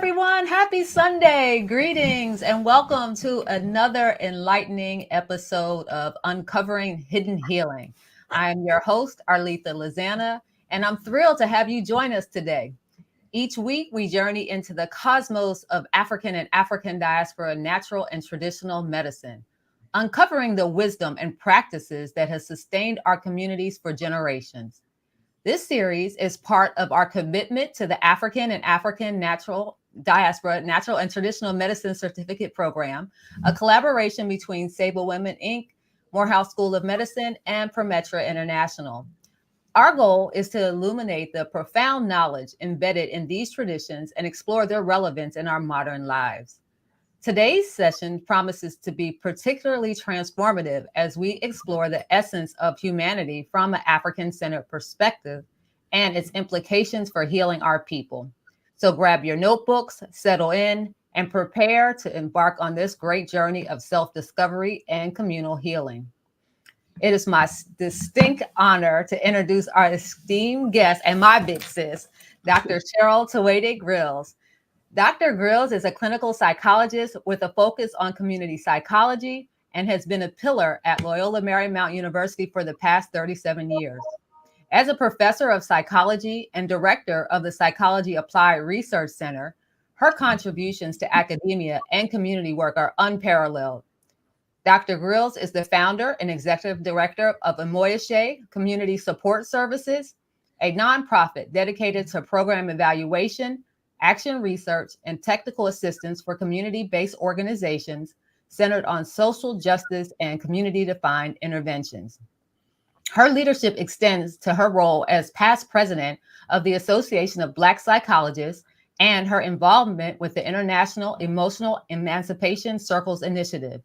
everyone. Happy Sunday. Greetings and welcome to another enlightening episode of Uncovering Hidden Healing. I am your host, Arletha Lizana, and I'm thrilled to have you join us today. Each week, we journey into the cosmos of African and African diaspora natural and traditional medicine, uncovering the wisdom and practices that has sustained our communities for generations. This series is part of our commitment to the African and African Natural Diaspora Natural and Traditional Medicine Certificate Program, a collaboration between Sable Women Inc., Morehouse School of Medicine, and Prometra International. Our goal is to illuminate the profound knowledge embedded in these traditions and explore their relevance in our modern lives. Today's session promises to be particularly transformative as we explore the essence of humanity from an African-centered perspective and its implications for healing our people. So grab your notebooks, settle in, and prepare to embark on this great journey of self-discovery and communal healing. It is my distinct honor to introduce our esteemed guest and my big sis, Dr. Cheryl Tawede Grills. Dr. Grills is a clinical psychologist with a focus on community psychology and has been a pillar at Loyola Marymount University for the past 37 years. As a professor of psychology and director of the Psychology Applied Research Center, her contributions to academia and community work are unparalleled. Dr. Grills is the founder and executive director of Imoyase Community Support Services, a nonprofit dedicated to program evaluation, action research, and technical assistance for community-based organizations centered on social justice and community-defined interventions. Her leadership extends to her role as past president of the Association of Black Psychologists and her involvement with the International Emotional Emancipation Circles Initiative.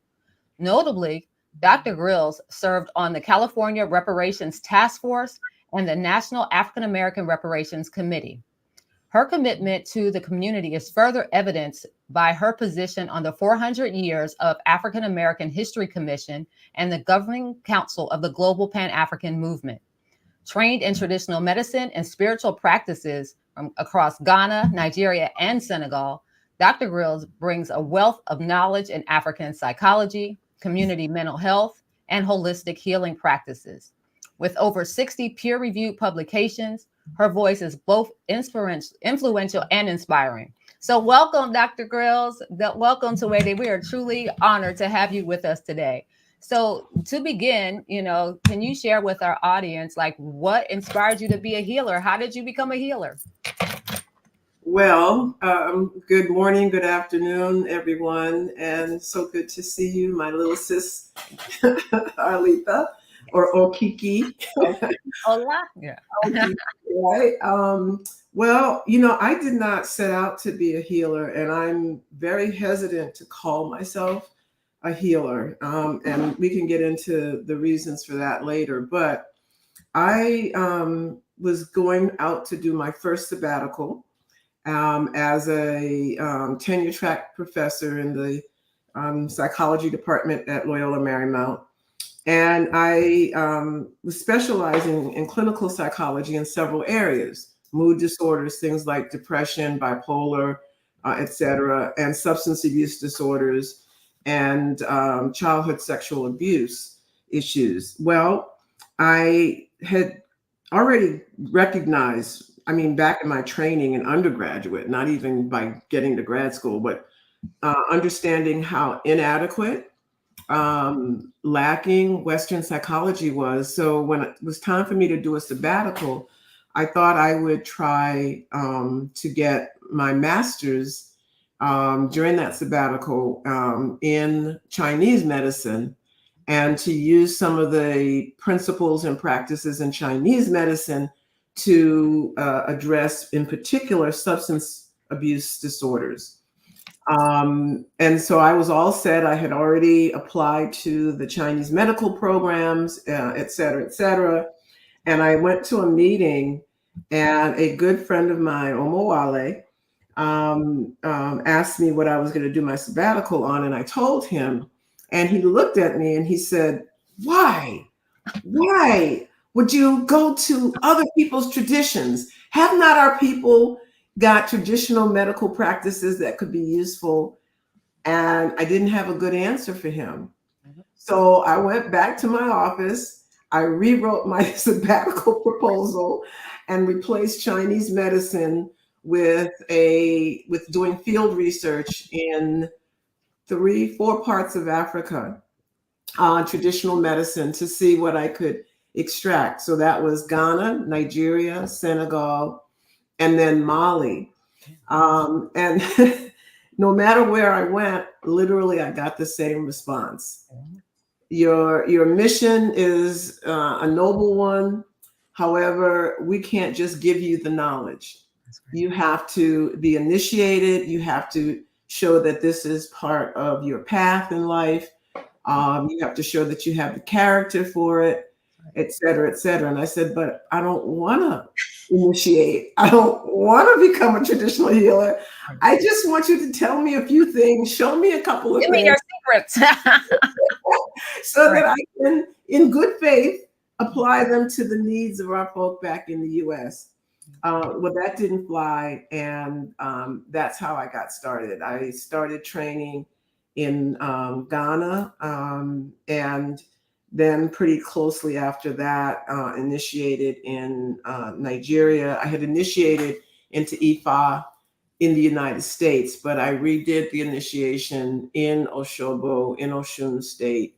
Notably, Dr. Grills served on the California Reparations Taskforce and the National African American Reparations Committee. Her commitment to the community is further evidenced by her position on the 400 Years of African American History Commission and the Governing Council of the Global Pan-African Movement. Trained in traditional medicine and spiritual practices from across Ghana, Nigeria, and Senegal, Dr. Grills brings a wealth of knowledge in African psychology, community mental health, and holistic healing practices. With over 60 peer-reviewed publications, her voice is both influential and inspiring. So welcome, Dr. Grills. Welcome to Tawede. We are truly honored to have you with us today. So to begin, can you share with our audience, what inspired you to be a healer? How did you become a healer? Well, good morning, good afternoon, everyone. And so good to see you, my little sis, Arletha. Or Okiki. Hola. Yeah. Okiki, right. Well, I did not set out to be a healer, and I'm very hesitant to call myself a healer. And we can get into the reasons for that later. But I was going out to do my first sabbatical as a tenure track professor in the psychology department at Loyola Marymount. And I was specializing in clinical psychology in several areas: mood disorders, things like depression, bipolar, et cetera, and substance abuse disorders, and childhood sexual abuse issues. Well, I had already recognized, back in my training in undergraduate, not even by getting to grad school, but understanding how inadequate, lacking Western psychology was. So when it was time for me to do a sabbatical, I thought I would try to get my master's during that sabbatical in Chinese medicine, and to use some of the principles and practices in Chinese medicine to address, in particular, substance abuse disorders. And so I was all set. I had already applied to the Chinese medical programs, et cetera, et cetera. And I went to a meeting, and a good friend of mine, Omowale, asked me what I was going to do my sabbatical on. And I told him, and he looked at me and he said, why would you go to other people's traditions? Have not our people got traditional medical practices that could be useful, and I didn't have a good answer for him. So I went back to my office. I rewrote my sabbatical proposal and replaced Chinese medicine with doing field research in 4 parts of Africa on traditional medicine to see what I could extract. So that was Ghana, Nigeria, Senegal, and then Mali. And no matter where I went, literally I got the same response. Your mission is a noble one. However, we can't just give you the knowledge. You have to be initiated. You have to show that this is part of your path in life. You have to show that you have the character for it, et cetera, et cetera. And I said, but I don't want to initiate. I don't want to become a traditional healer. I just want you to tell me a few things, show me a couple of Give things. me your secrets. So that I can, in good faith, apply them to the needs of our folk back in the U.S. Well, that didn't fly, and that's how I got started. I started training in Ghana, and then pretty closely after that, initiated in Nigeria. I had initiated into Ifa in the United States, but I redid the initiation in Oshobo, in Osun State,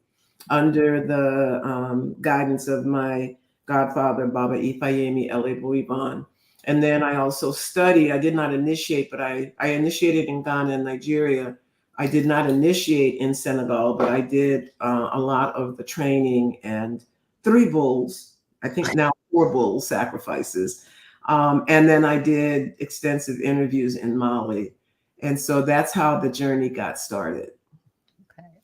under the guidance of my godfather, Baba Ifayemi Eleboiban. And then I also studied, I did not initiate, but I initiated in Ghana and Nigeria. I did not initiate in Senegal, but I did a lot of the training and 3 bulls, I think now 4 bull sacrifices. And then I did extensive interviews in Mali. And so that's how the journey got started.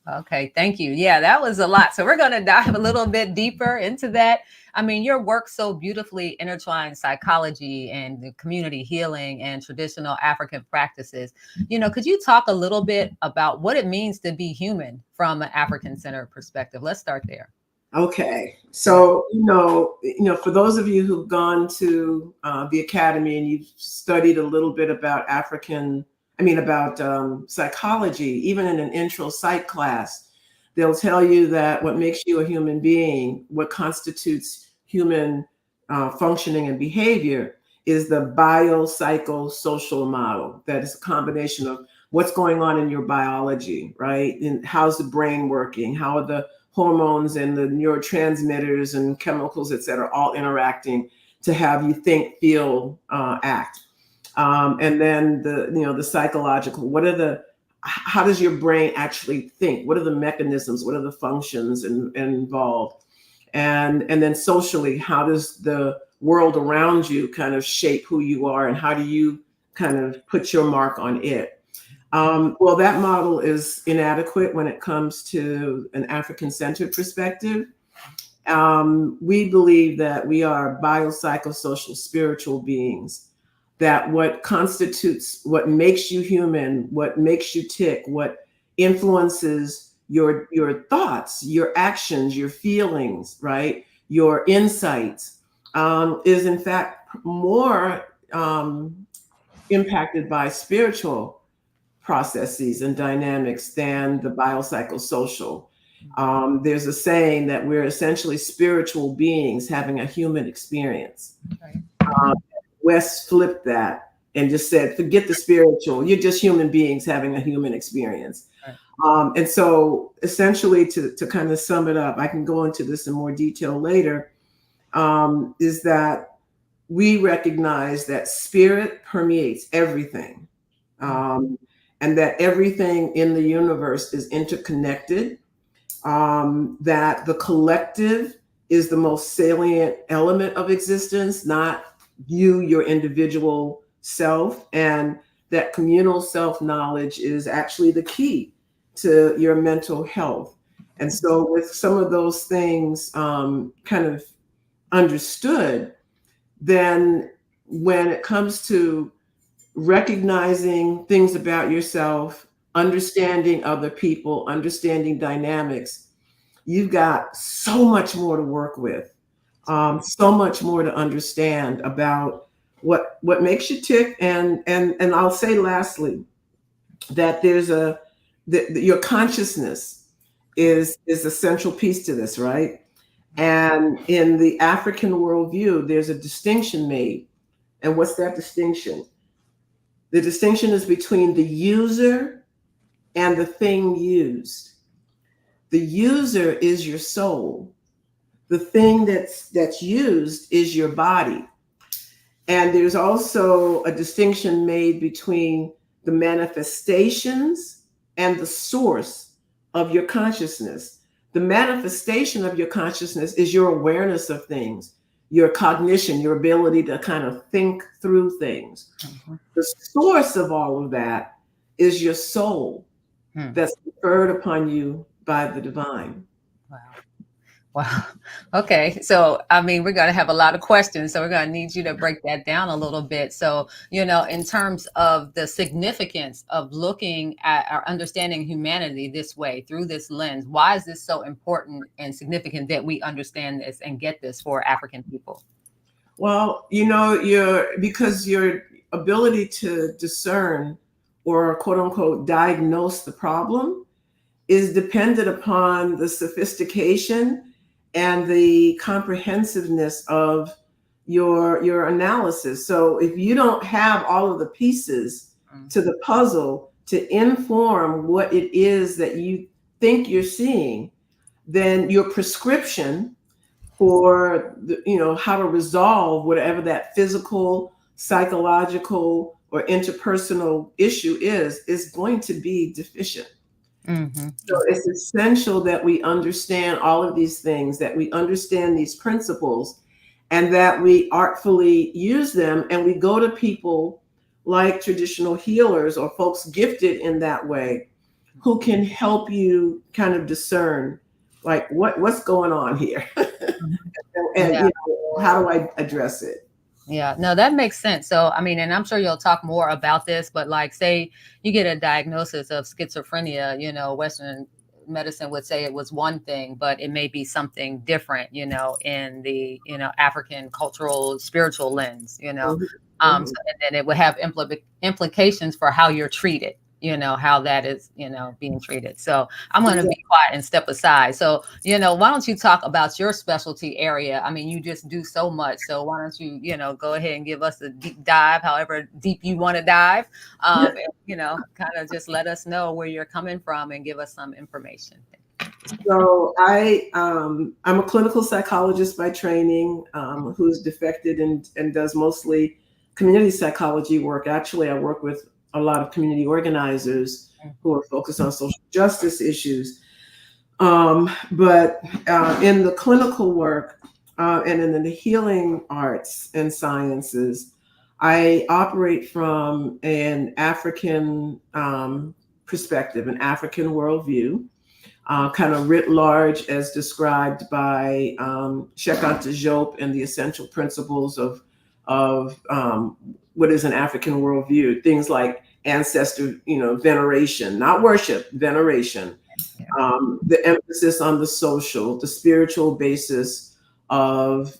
Okay, thank you. Yeah, that was a lot. So we're going to dive a little bit deeper into that. I mean, your work so beautifully intertwines psychology and community healing and traditional African practices. Could you talk a little bit about what it means to be human from an African-centered perspective? Let's start there. Okay, so for those of you who've gone to the academy and you've studied a little bit about psychology, even in an intro psych class, they'll tell you that what makes you a human being, what constitutes human functioning and behavior, is the biopsychosocial model. That is a combination of what's going on in your biology, right? And how's the brain working? How are the hormones and the neurotransmitters and chemicals, et cetera, all interacting to have you think, feel, act. And then the psychological, how does your brain actually think? What are the mechanisms? What are the functions involved? And then socially, how does the world around you kind of shape who you are, and how do you kind of put your mark on it? Well, that model is inadequate when it comes to an African-centered perspective. We believe that we are biopsychosocial spiritual beings, that what constitutes, what makes you human, what makes you tick, what influences your thoughts, your actions, your feelings, right? Your insights, is in fact more impacted by spiritual processes and dynamics than the biopsychosocial. There's a saying that we're essentially spiritual beings having a human experience. Right. West flipped that and just said, forget the spiritual, you're just human beings having a human experience. Right. And so essentially, to kind of sum it up, I can go into this in more detail later, is that we recognize that spirit permeates everything. And that everything in the universe is interconnected, that the collective is the most salient element of existence, not you, your individual self, and that communal self-knowledge is actually the key to your mental health. And so with some of those things kind of understood, then when it comes to recognizing things about yourself, understanding other people, understanding dynamics, you've got so much more to work with, so much more to understand about what makes you tick, and I'll say lastly that there's your consciousness is a central piece to this, right? And in the African worldview, there's a distinction made. And what's that distinction? The distinction is between the user and the thing used. The user is your soul. The thing that's used is your body. And there's also a distinction made between the manifestations and the source of your consciousness. The manifestation of your consciousness is your awareness of things, your cognition, your ability to kind of think through things. Mm-hmm. The source of all of that is your soul that's conferred upon you by the divine. Wow. Wow. Okay. So, I mean, we're going to have a lot of questions. So we're going to need you to break that down a little bit. So, in terms of the significance of looking at or understanding humanity this way, through this lens, why is this so important and significant that we understand this and get this for African people? Well, because your ability to discern or quote unquote diagnose the problem is dependent upon the sophistication and the comprehensiveness of your analysis. So if you don't have all of the pieces to the puzzle to inform what it is that you think you're seeing, then your prescription for how to resolve whatever that physical, psychological, or interpersonal issue is going to be deficient. Mm-hmm. So it's essential that we understand all of these things, that we understand these principles, and that we artfully use them. And we go to people like traditional healers or folks gifted in that way who can help you kind of discern like what's going on here. and how do I address it? Yeah, no, that makes sense. So, I mean, and I'm sure you'll talk more about this, but like, say you get a diagnosis of schizophrenia, Western medicine would say it was one thing, but it may be something different, in the, African cultural, spiritual lens, So, and then it would have implications for how you're treated. How that is, being treated. So I'm going to be quiet and step aside. So, why don't you talk about your specialty area? I mean, you just do so much. So why don't you, go ahead and give us a deep dive, however deep you want to dive, and, kind of just let us know where you're coming from and give us some information. So I'm a clinical psychologist by training, who's defected and does mostly community psychology work. Actually, I work with a lot of community organizers who are focused on social justice issues. But in the clinical work and in the healing arts and sciences, I operate from an African perspective, an African worldview, kind of writ large as described by Cheikh Anta Diop and the essential principles of what is an African worldview, things like ancestry, veneration, not worship, veneration, the emphasis on the social, the spiritual basis of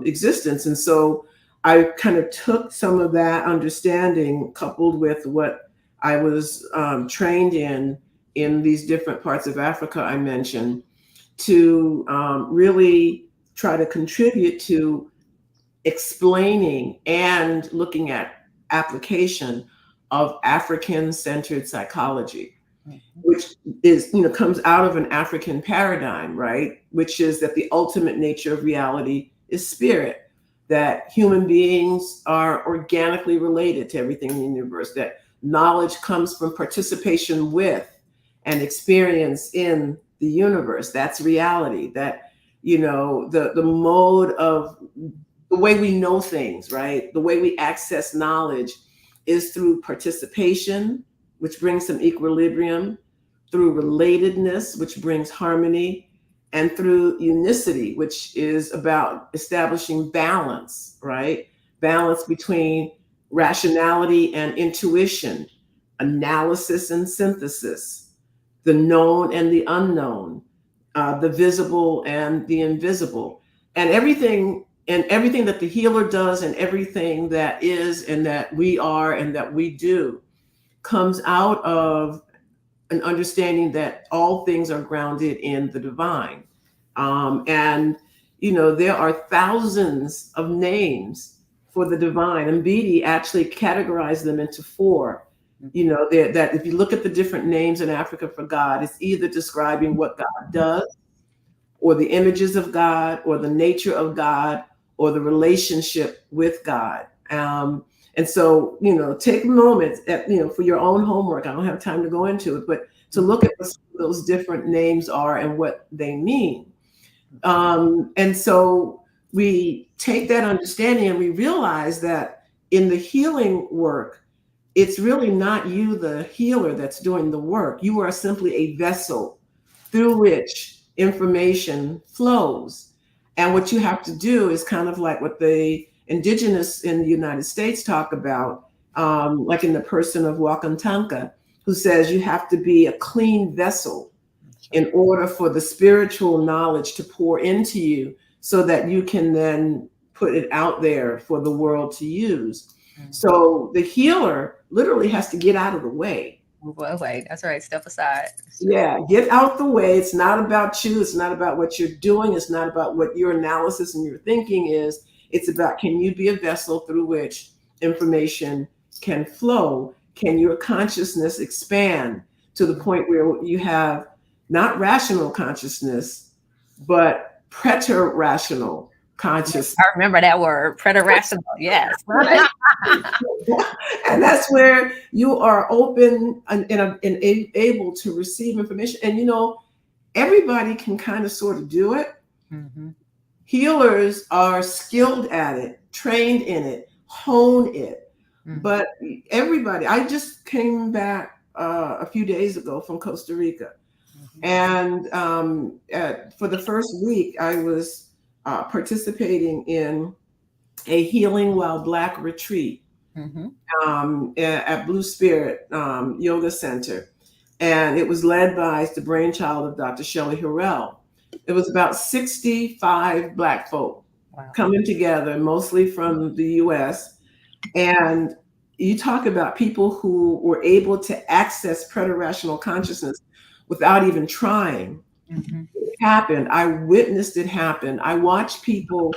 existence. And so I kind of took some of that understanding coupled with what I was trained in these different parts of Africa I mentioned to really try to contribute to explaining and looking at application of African-centered psychology, which is, comes out of an African paradigm, right? Which is that the ultimate nature of reality is spirit, that human beings are organically related to everything in the universe, that knowledge comes from participation with and experience in the universe. That's reality, that, the mode of the way we know things, right? The way we access knowledge is through participation, which brings some equilibrium, through relatedness, which brings harmony, and through unicity, which is about establishing balance, right? Balance between rationality and intuition, analysis and synthesis, the known and the unknown, the visible and the invisible. And everything and everything that the healer does and everything that is and that we are and that we do comes out of an understanding that all things are grounded in the divine. And, there are thousands of names for the divine, and Beatty actually categorized them into four. That if you look at the different names in Africa for God, it's either describing what God does, or the images of God, or the nature of God, or the relationship with God. And so, take a moment for your own homework. I don't have time to go into it, but to look at what those different names are and what they mean. And so we take that understanding and we realize that in the healing work, it's really not you, the healer, that's doing the work. You are simply a vessel through which information flows. And what you have to do is kind of like what the indigenous in the United States talk about, like in the person of Wakantanka, who says you have to be a clean vessel in order for the spiritual knowledge to pour into you so that you can then put it out there for the world to use. Mm-hmm. So the healer literally has to get out of the way. Move away. That's right. Step aside. Yeah, get out the way. It's not about you. It's not about what you're doing. It's not about what your analysis and your thinking is. It's about, can you be a vessel through which information can flow? Can your consciousness expand to the point where you have not rational consciousness, but preter-rational consciousness? I remember that word, preter-rational. Yes. Right? And that's where you are open and able to receive information. And, everybody can kind of sort of do it. Mm-hmm. Healers are skilled at it, trained in it, hone it. Mm-hmm. But everybody, I just came back a few days ago from Costa Rica. And for the first week, I was participating in a Healing While Black retreat at Blue Spirit Yoga Center. And it was led by the brainchild of Dr. Shelley Harrell. It was about 65 Black folk coming together, mostly from the US. And you talk about people who were able to access preter-rational consciousness without even trying. Mm-hmm. It happened. I witnessed it happen. I watched people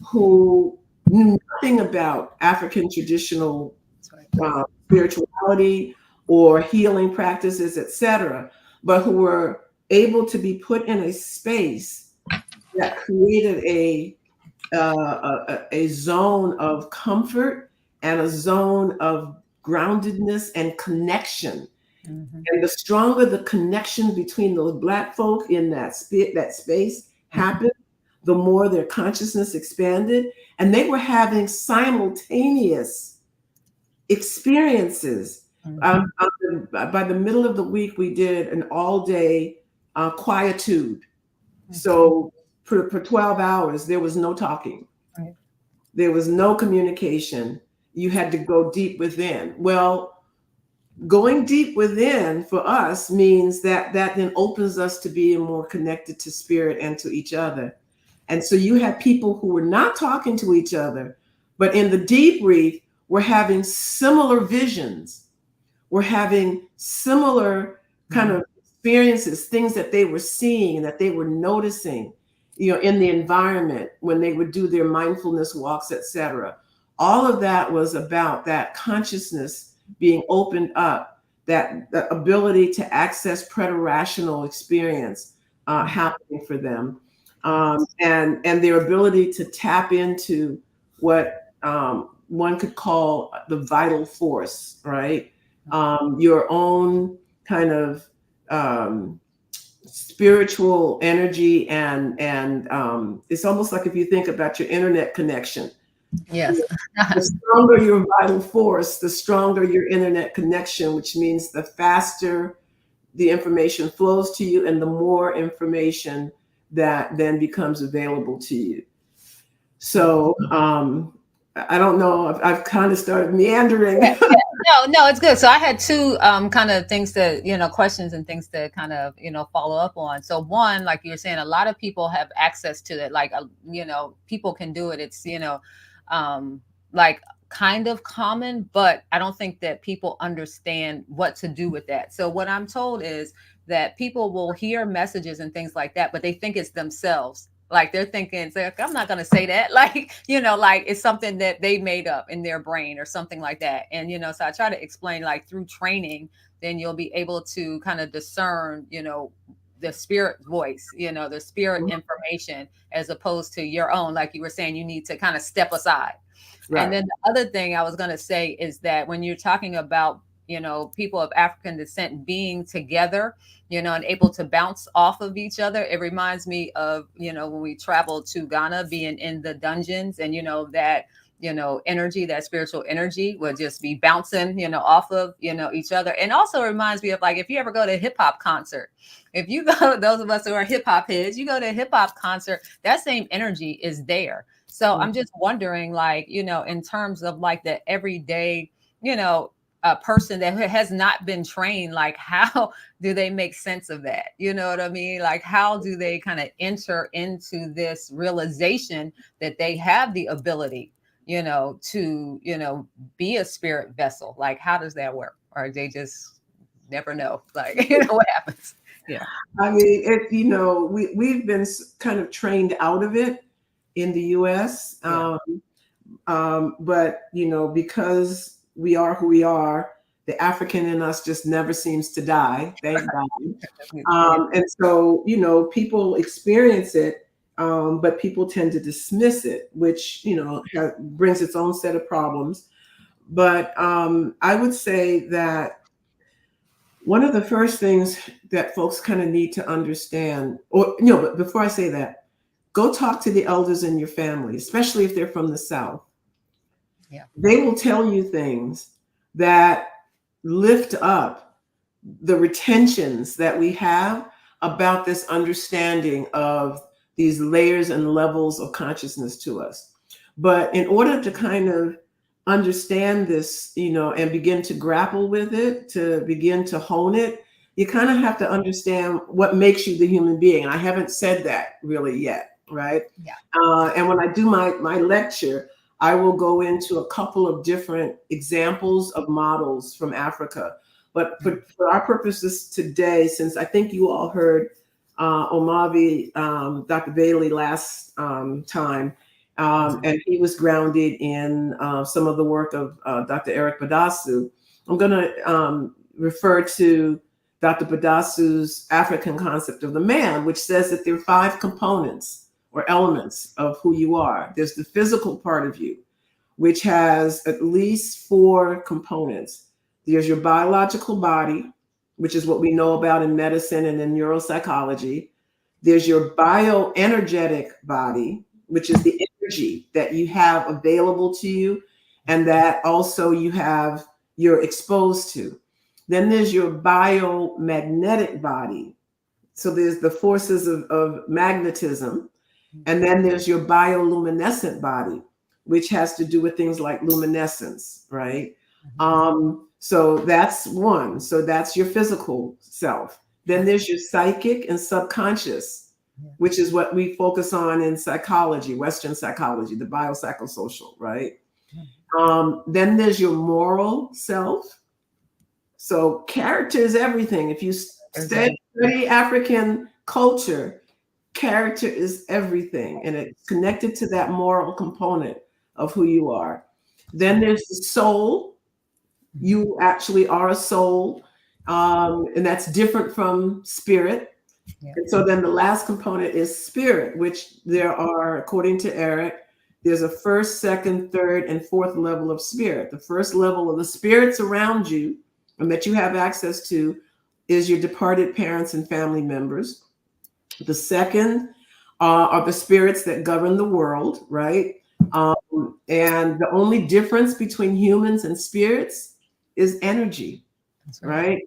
who knew nothing about African traditional spirituality or healing practices, etc., but who were able to be put in a space that created a zone of comfort and a zone of groundedness and connection. Mm-hmm. And the stronger the connection between those Black folk in that space happened, the more their consciousness expanded. And they were having simultaneous experiences. Mm-hmm. By the middle of the week, we did an all-day quietude. Mm-hmm. So for 12 hours, there was no talking. Right. There was no communication. You had to go deep within. Well, going deep within for us means that then opens us to be more connected to spirit and to each other. And so you had people who were not talking to each other, but in the debrief were having similar visions, were having similar kind of experiences, things that they were seeing and that they were noticing, in the environment when they would do their mindfulness walks, etc. All of that was about that consciousness being opened up, that the ability to access preter-rational experience happening for them, and their ability to tap into what one could call the vital force, right? Your own kind of spiritual energy, and it's almost like if you think about your internet connection. Yes. The stronger your vital force, the stronger your internet connection, which means the faster the information flows to you and the more information that then becomes available to you. So I don't know, I've kind of started meandering. No, it's good. So I had two kind of things to, questions and things to kind of, follow up on. So one, like you were saying, a lot of people have access to it. Like, people can do it. It's, like kind of common, but I don't think that people understand what to do with that. So what I'm told is that people will hear messages and things like that, but they think it's themselves. Like they're thinking, it's like, I'm not going to say that. Like, like it's something that they made up in their brain or something like that. And, so I try to explain like through training, then you'll be able to kind of discern, the spirit voice, the spirit information, as opposed to your own. Like you were saying, you need to kind of step aside. And Right. then the other thing I was going to say is that when you're talking about, people of African descent being together, and able to bounce off of each other, it reminds me of, when we traveled to Ghana, being in the dungeons, and, that, energy, that spiritual energy would just be bouncing, off of, each other. And also reminds me of like, if you ever go to a hip hop concert, if you go, those of us who are hip hop heads, you go to a hip hop concert, that same energy is there. So I'm just wondering, like, in terms of like the everyday, a person that has not been trained, like how do they make sense of that? You know what I mean? Like, how do they kind of enter into this realization that they have the ability, to, be a spirit vessel? Like, how does that work? Or they just never know, like, what happens? Yeah. I mean, we've been kind of trained out of it in the U.S. Yeah. But because we are who we are, the African in us just never seems to die. Thank God. Yeah. And so people experience it, but people tend to dismiss it, which brings its own set of problems. But I would say that one of the first things that folks kind of need to understand, but before I say that, go talk to the elders in your family, especially if they're from the South. Yeah. They will tell you things that lift up the retentions that we have about this understanding of these layers and levels of consciousness to us. But in order to kind of understand this, and begin to grapple with it, to begin to hone it, you kind of have to understand what makes you the human being. I haven't said that really yet, right? Yeah. And when I do my lecture, I will go into a couple of different examples of models from Africa. But for our purposes today, since I think you all heard Omavi, Dr. Bailey last time, and he was grounded in some of the work of Dr. Eric Badasu, I'm going to refer to Dr. Badasu's African concept of the man, which says that there are 5 components or elements of who you are. There's the physical part of you, which has at least 4 components. There's your biological body, which is what we know about in medicine and in neuropsychology. There's your bioenergetic body, which is the energy that you have available to you and that also you're exposed to. Then there's your biomagnetic body. So there's the forces of magnetism. And then there's your bioluminescent body, which has to do with things like luminescence, right? So that's one. So that's your physical self. Then there's your psychic and subconscious, which is what we focus on in psychology, Western psychology, the biopsychosocial, right? Then there's your moral self. So character is everything. If you study African culture, character is everything, and it's connected to that moral component of who you are. Then there's the soul. You actually are a soul, and that's different from spirit. Yeah. And so then the last component is spirit, which there are, according to Eric, there's a first, second, third, and fourth level of spirit. The first level of the spirits around you and that you have access to is your departed parents and family members. The second are the spirits that govern the world, right? And the only difference between humans and spirits is energy, right?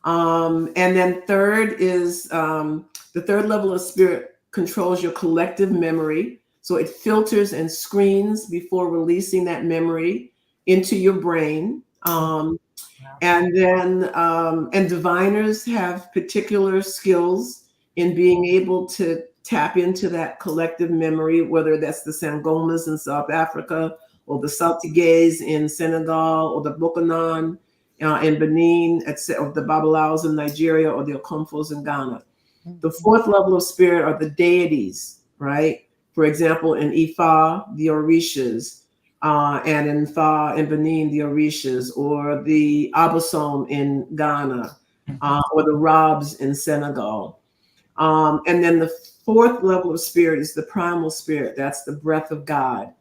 And then third is the third level of spirit controls your collective memory. So it filters and screens before releasing that memory into your brain. And then, and diviners have particular skills in being able to tap into that collective memory, whether that's the Sangomas in South Africa, or the Saltigues in Senegal, or the Bokonon in Benin, or the Babalaos in Nigeria, or the Okomfos in Ghana. The fourth level of spirit are the deities, right? For example, in Ifa, the Orishas, and in Fa in Benin, the Orishas, or the Abosom in Ghana, or the Rabs in Senegal. And then the fourth level of spirit is the primal spirit. That's the breath of God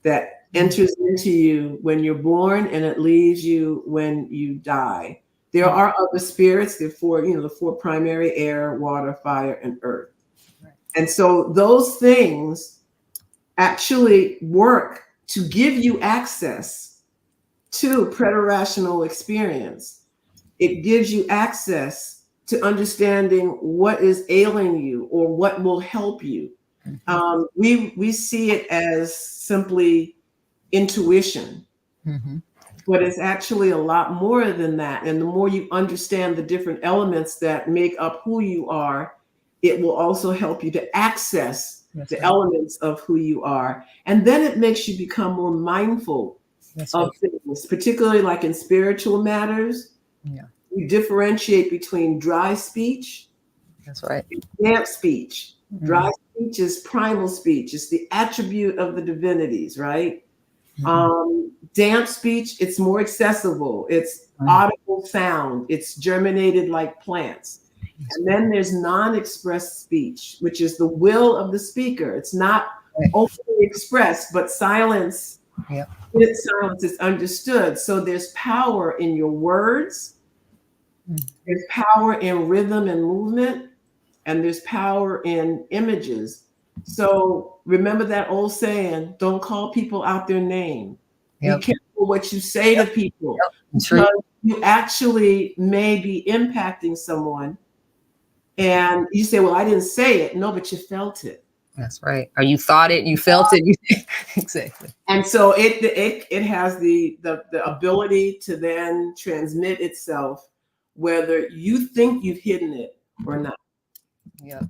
that enters into you when you're born and it leaves you when you die. There are other spirits, the four primary: air, water, fire, and earth. And so those things actually work to give you access to preterrational experience. It gives you access to understanding what is ailing you or what will help you. We see it as simply intuition, but it's actually a lot more than that. And the more you understand the different elements that make up who you are, it will also help you to access the elements of who you are. And then it makes you become more mindful of things, particularly like in spiritual matters. You differentiate between dry speech and damp speech. Dry speech is primal speech. It's the attribute of the divinities, right? Damp speech, it's more accessible. It's audible sound. It's germinated like plants. And then there's non-expressed speech, which is the will of the speaker. It's not openly expressed, but silence. In silence is understood. So there's power in your words. There's power in rhythm and movement, and there's power in images. So remember that old saying, don't call people out their name. Be careful what you say to people, because you actually may be impacting someone. And you say, well, I didn't say it. No, but you felt it. That's right. Or you thought it, you felt it. Exactly. And so it has the ability to then transmit itself, whether you think you've hidden it or not. Yeah.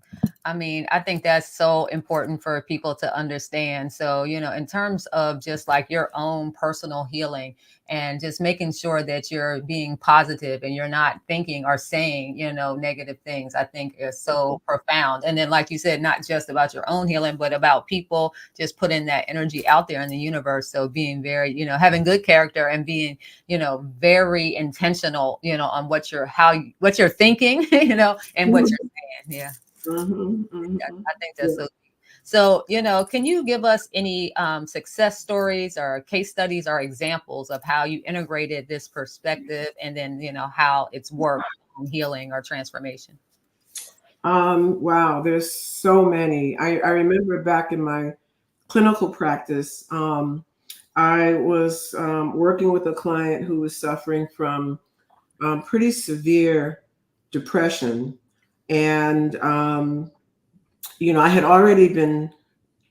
I mean, I think that's so important for people to understand. So, in terms of just like your own personal healing and just making sure that you're being positive and you're not thinking or saying, negative things, I think is so profound. And then, like you said, not just about your own healing, but about people just putting that energy out there in the universe. So being very, having good character and being, very intentional, on what you're thinking, and what you're saying. Yeah. I think that's so. Can you give us any success stories or case studies or examples of how you integrated this perspective and then, how it's worked on healing or transformation? Wow, there's so many. I remember back in my clinical practice, I was working with a client who was suffering from pretty severe depression. And, I had already been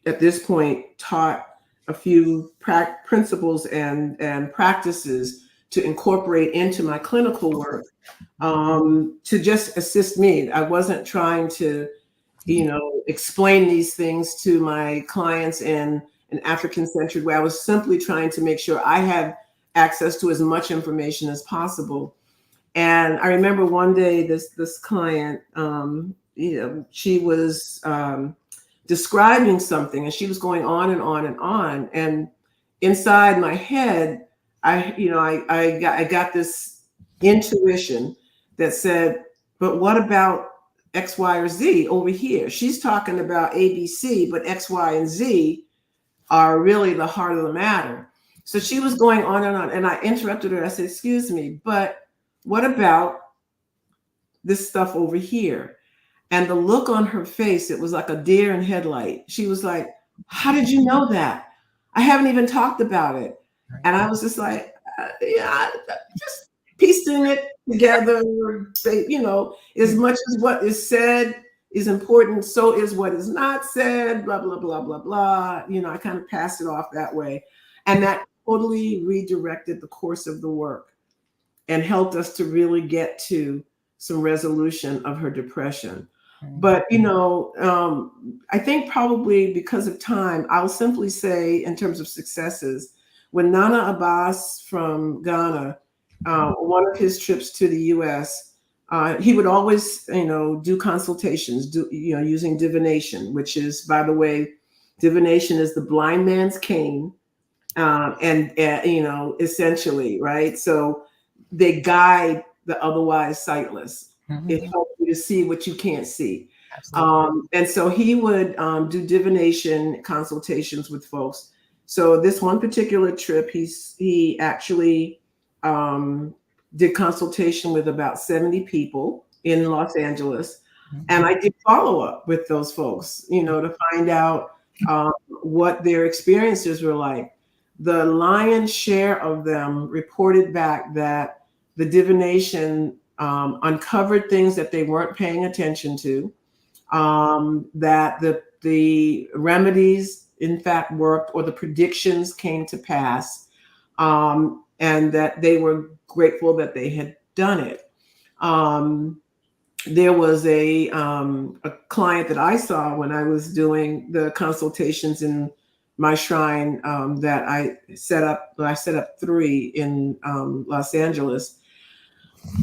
at this point taught a few principles and practices to incorporate into my clinical work to just assist me. I wasn't trying to, explain these things to my clients in an African-centered way. I was simply trying to make sure I had access to as much information as possible. And I remember one day this client, she was describing something and she was going on and on and on. And inside my head, I got this intuition that said, but what about X, Y, or Z over here? She's talking about ABC, but X, Y, and Z are really the heart of the matter. So she was going on and on. And I interrupted her. I said, excuse me, but what about this stuff over here? And the look on her face, it was like a deer in headlight. She was like, how did you know that? I haven't even talked about it. And I was just like, just piecing it together, as much as what is said is important, so is what is not said, blah, blah, blah, blah, blah. I kind of passed it off that way. And that totally redirected the course of the work and helped us to really get to some resolution of her depression. But, I think probably because of time, I'll simply say in terms of successes, when Nana Abbas from Ghana, one of his trips to the US, he would always, do consultations, using divination, which is, by the way, divination is the blind man's cane. Essentially, right? So they guide the otherwise sightless. It helps you to see what you can't see. And so he would do divination consultations with folks. So this one particular trip, he actually did consultation with about 70 people in Los Angeles. And I did follow up with those folks, to find out what their experiences were like. The lion's share of them reported back that the divination uncovered things that they weren't paying attention to, that the remedies in fact worked, or the predictions came to pass, and that they were grateful that they had done it. There was a client that I saw when I was doing the consultations in my shrine, that I set up 3 in Los Angeles.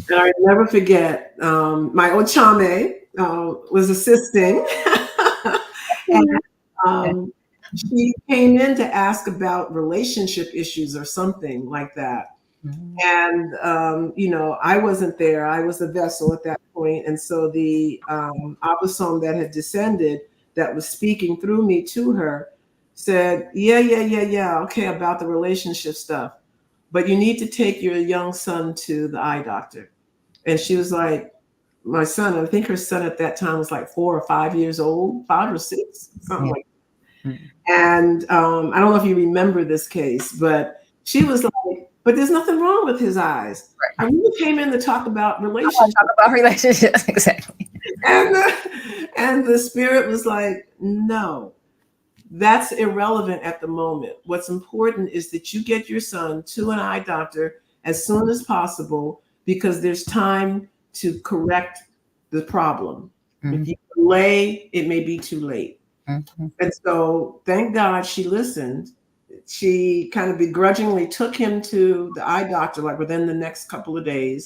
And I never forget, my Ochame was assisting. And she came in to ask about relationship issues or something like that. And, I wasn't there. I was the vessel at that point. And so the Abasom that had descended, that was speaking through me to her, said, yeah, okay, about the relationship stuff, but you need to take your young son to the eye doctor. And she was like, my son, I think her son at that time was like 4 or 5 years old, 5 or 6, something like that. And I don't know if you remember this case, but she was like, but there's nothing wrong with his eyes. Right. I really came in to talk about relationships. Talk about relationships, exactly. And the spirit was like, no, that's irrelevant at the moment. What's important is that you get your son to an eye doctor as soon as possible, because there's time to correct the problem. If you delay, it may be too late. And so thank God she listened. She kind of begrudgingly took him to the eye doctor, like within the next couple of days.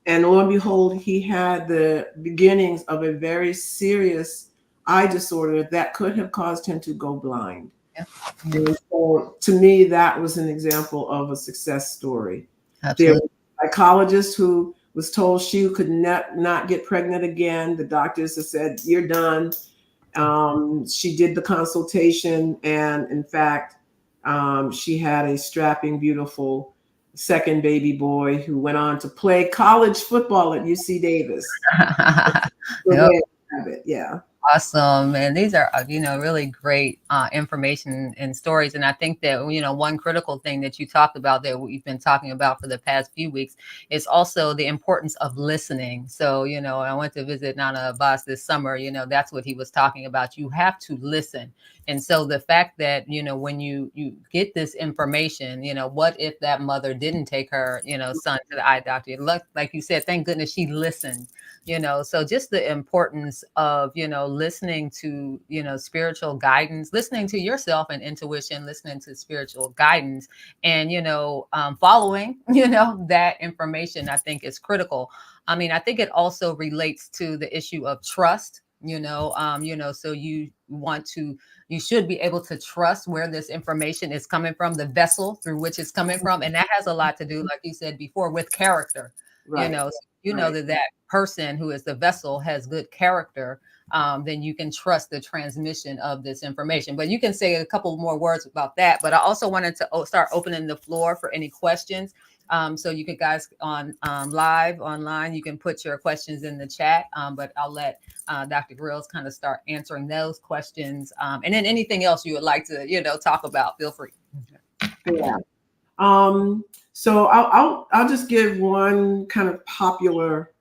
And lo and behold, he had the beginnings of a very serious eye disorder that could have caused him to go blind. And so to me, that was an example of a success story. Absolutely. There was a psychologist who was told she could not get pregnant again. The doctors have said, you're done. She did the consultation, and in fact, she had a strapping, beautiful second baby boy who went on to play college football at UC Davis. Yeah. Awesome. And these are, really great information and stories. And I think that, one critical thing that you talked about that we've been talking about for the past few weeks is also the importance of listening. So, I went to visit Nana Abbas this summer, that's what he was talking about. You have to listen. And so the fact that, when you get this information, what if that mother didn't take her, son to the eye doctor? Like you said, thank goodness she listened. So just the importance of, listening to, spiritual guidance, listening to yourself and intuition, listening to spiritual guidance, and, following, that information, I think is critical. I mean, I think it also relates to the issue of trust, so you should be able to trust where this information is coming from, the vessel through which it's coming from. And that has a lot to do, like you said before, with character, right. Know that person who is the vessel has good character, then you can trust the transmission of this information. But you can say a couple more words about that. But I also wanted to start opening the floor for any questions. So you guys on live online, you can put your questions in the chat, but I'll let Dr. Grills kind of start answering those questions. And then anything else you would like to, talk about, feel free. Yeah. So I'll just give one kind of popular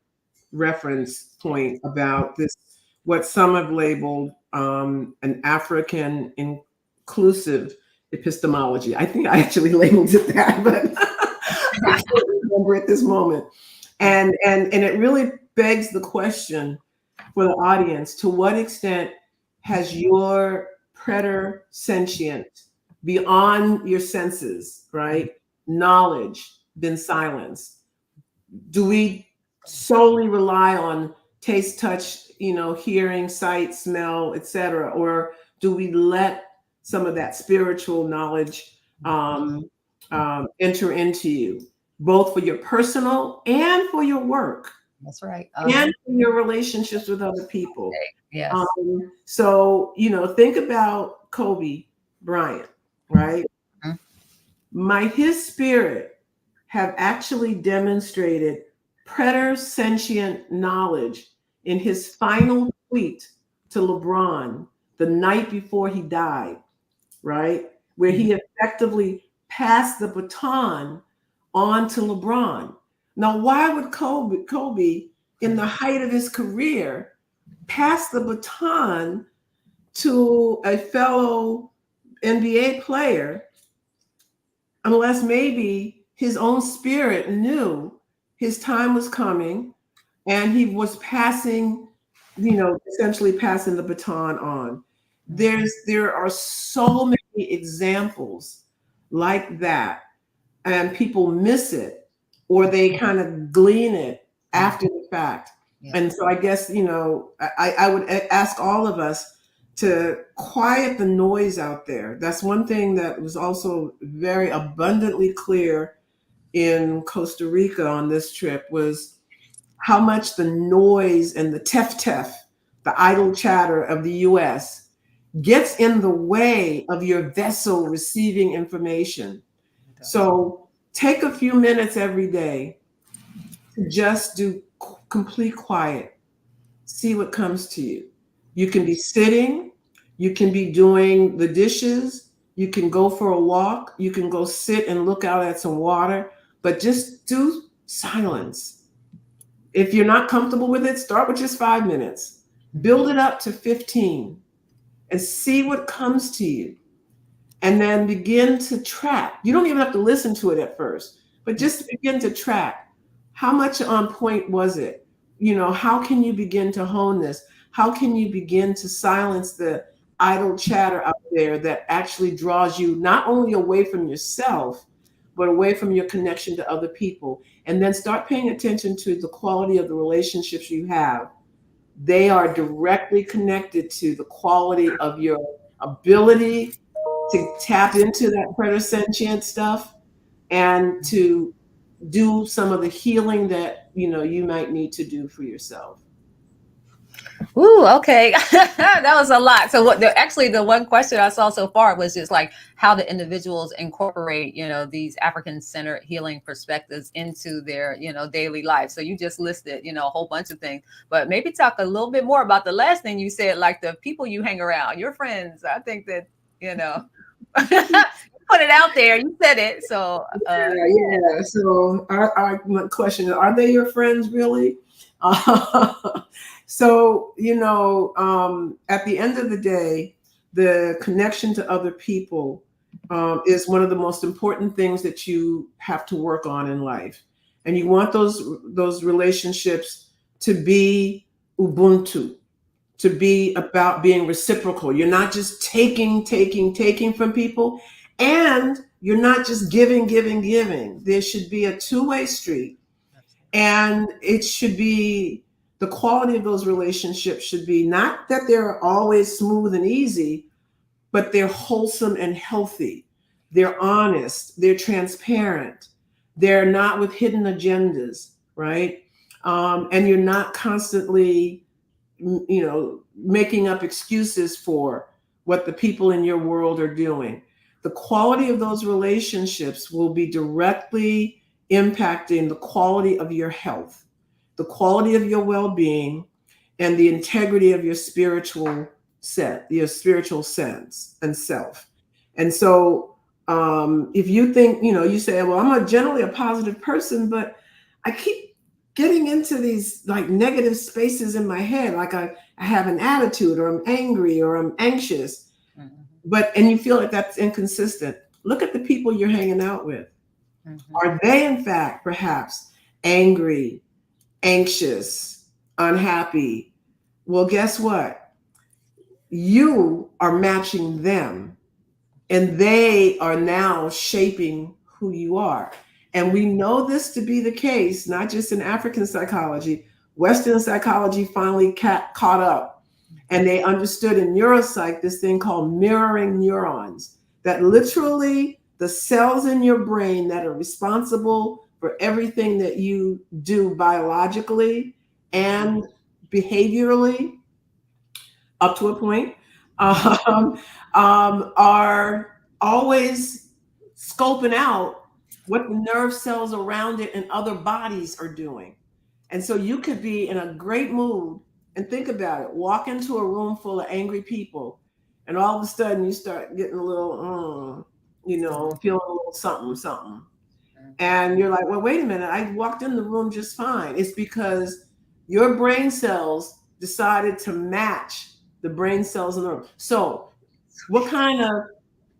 reference point about this, what some have labeled an African inclusive epistemology. I think I actually labeled it that, but I can't remember at this moment. And it really begs the question for the audience: to what extent has your preter sentient, beyond your senses, right, knowledge been silenced? Do we solely rely on taste, touch, hearing, sight, smell, etc., or do we let some of that spiritual knowledge enter into you, both for your personal and for your work? That's right. And your relationships with other people. Yes. So, think about Kobe Bryant, right? His spirit have actually demonstrated preter-sentient knowledge in his final tweet to LeBron the night before he died, right? Where he effectively passed the baton on to LeBron. Now, why would Kobe, in the height of his career, pass the baton to a fellow NBA player unless maybe his own spirit knew his time was coming and he was passing, essentially passing the baton on? There are so many examples like that, and people miss it, or they kind of glean it after the fact. Yeah. And so I guess, I would ask all of us to quiet the noise out there. That's one thing that was also very abundantly clear in Costa Rica on this trip, was how much the noise and the tef, the idle chatter of the US, gets in the way of your vessel receiving information. So take a few minutes every day to just do complete quiet. See what comes to you. You can be sitting, you can be doing the dishes, you can go for a walk, you can go sit and look out at some water, but just do silence. If you're not comfortable with it, start with just 5 minutes. Build it up to 15 and see what comes to you. And then begin to track. You don't even have to listen to it at first, but just begin to track. How much on point was it? How can you begin to hone this? How can you begin to silence the idle chatter out there that actually draws you not only away from yourself, but away from your connection to other people? And then start paying attention to the quality of the relationships you have. They are directly connected to the quality of your ability to tap into that preter-sentient stuff and to do some of the healing that you might need to do for yourself. Ooh, okay. That was a lot. So the one question I saw so far was just like how the individuals incorporate, these African-centered healing perspectives into their, daily life. So you just listed, a whole bunch of things, but maybe talk a little bit more about the last thing you said, like the people you hang around, your friends. I think that, put it out there. You said it. So, yeah. So our question, are they your friends really? So, at the end of the day, the connection to other people is one of the most important things that you have to work on in life. And you want those relationships to be Ubuntu, to be about being reciprocal. You're not just taking from people, and you're not just giving. There should be a two-way street. And it should be, the quality of those relationships should be not that they're always smooth and easy, but they're wholesome and healthy. They're honest, they're transparent, they're not with hidden agendas, right? And you're not constantly, making up excuses for what the people in your world are doing. The quality of those relationships will be directly impacting the quality of your health, the quality of your well-being, and the integrity of your spiritual sense and self. And so if you think, you say, well, I'm generally a positive person, but I keep getting into these like negative spaces in my head, like I have an attitude, or I'm angry, or I'm anxious. and you feel like that's inconsistent. Look at the people you're hanging out with. Mm-hmm. Are they, in fact, perhaps angry, anxious, unhappy? Well, guess what? You are matching them, and they are now shaping who you are. And we know this to be the case, not just in African psychology. Western psychology finally caught up, and they understood in neuropsych this thing called mirroring neurons, that literally the cells in your brain that are responsible for everything that you do biologically and behaviorally up to a point, um, are always scoping out what the nerve cells around it and other bodies are doing. And so you could be in a great mood and think about it, walk into a room full of angry people, and all of a sudden you start getting a little, feeling a little something, something. And you're like, well, wait a minute, I walked in the room just fine. It's because your brain cells decided to match the brain cells in the room. So, what kind of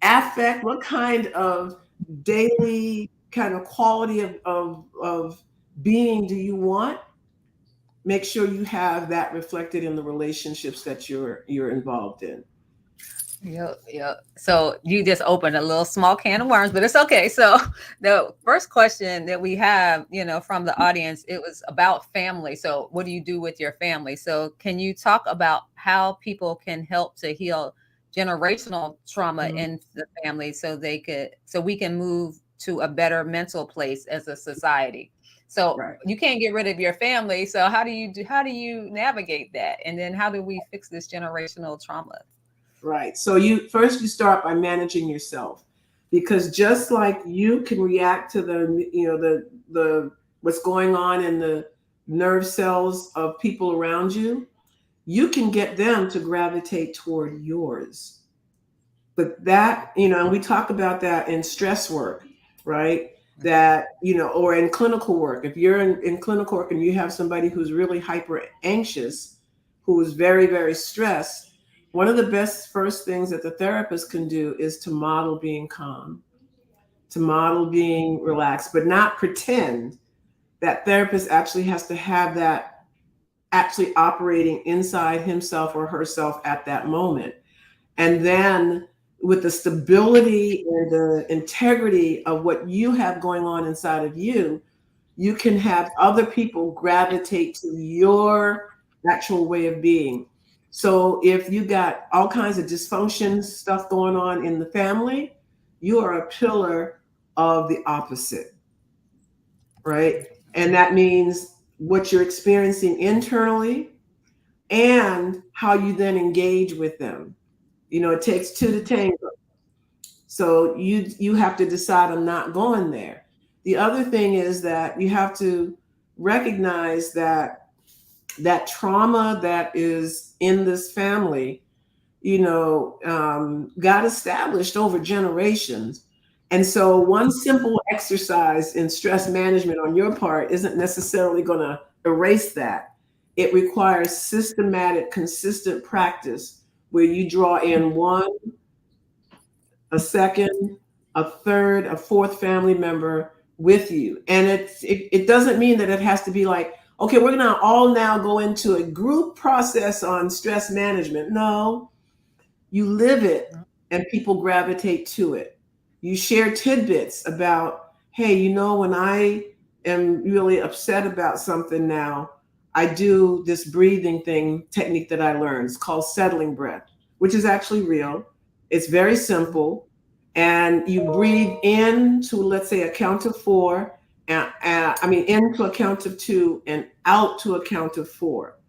affect, what kind of daily kind of quality of being do you want? Make sure you have that reflected in the relationships that you're involved in. Yep, yep. So you just opened a little small can of worms, but it's okay. So the first question that we have, from the audience, it was about family. So what do you do with your family? So can you talk about how people can help to heal generational trauma Mhm. in the family so we can move to a better mental place as a society? So Right. you can't get rid of your family. So how do you navigate that? And then how do we fix this generational trauma? Right. So you start by managing yourself, because just like you can react to the what's going on in the nerve cells of people around you, you can get them to gravitate toward yours. But that, and we talk about that in stress work, right? That, or in clinical work. If you're in clinical work and you have somebody who's really hyper anxious, who is very, very stressed, one of the best first things that the therapist can do is to model being calm, to model being relaxed, but not pretend. That therapist actually has to have that actually operating inside himself or herself at that moment. And then with the stability and the integrity of what you have going on inside of you, you can have other people gravitate to your actual way of being. So if you got all kinds of dysfunction stuff going on in the family, you are a pillar of the opposite, right? And that means what you're experiencing internally and how you then engage with them. It takes two to tango. So you have to decide, I'm not going there. The other thing is that you have to recognize that trauma that is in this family, got established over generations. And so one simple exercise in stress management on your part isn't necessarily going to erase that. It requires systematic, consistent practice where you draw in one, a second, a third, a fourth family member with you. And it doesn't mean that it has to be like, okay, we're going to all now go into a group process on stress management. No, you live it and people gravitate to it. You share tidbits about, hey, when I am really upset about something now, I do this breathing technique that I learned. It's called settling breath, which is actually real. It's very simple. And you breathe in to, let's say, a count of four, in to a count of two and out to a count of four.